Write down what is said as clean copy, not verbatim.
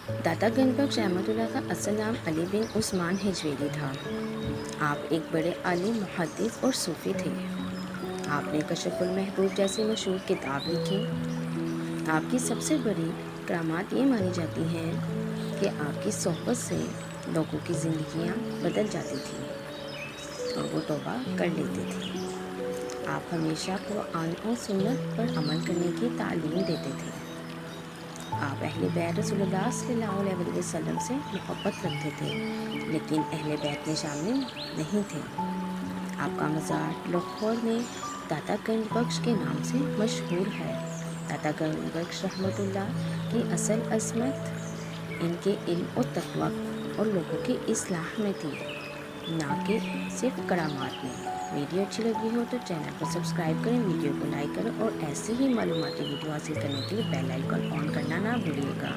दाता गणबख्श रहमतुल्लाह का असल नाम अली बिन उस्मान हिजवेरी था। आप एक बड़े आलिम, मुहद्दिस और सूफ़ी थे। आपने कशफुल महबूब जैसी मशहूर किताब लिखी। आपकी सबसे बड़ी करामात ये मानी जाती हैं कि आपकी सोहबत से लोगों की ज़िंदगियाँ बदल जाती थीं और वो तौबा कर लेते थे। आप हमेशा कुरान और सुन्नत पर अमल करने की तालीम देते थे। आप अहले बैत रसूलुल्लाह सल्लल्लाहु अलैहि वसल्लम से मोहब्बत रखते थे, लेकिन अहले बैत में शामिल नहीं थे। आपका मज़ार लाहौर में दाता गणबख्श के नाम से मशहूर है। दाता गणबख्श रहमतुल्लाह की असल अज़मत इनके इल्म और तक़वा और लोगों की इस्लाह में थी, ना कि सिर्फ करामात में। वीडियो अच्छी लगी हो तो चैनल को सब्सक्राइब करें, वीडियो को लाइक करें और ऐसे ही मालूमाती वीडियो हासिल करने के लिए बेल आइकन ऑन करना ना भूलिएगा।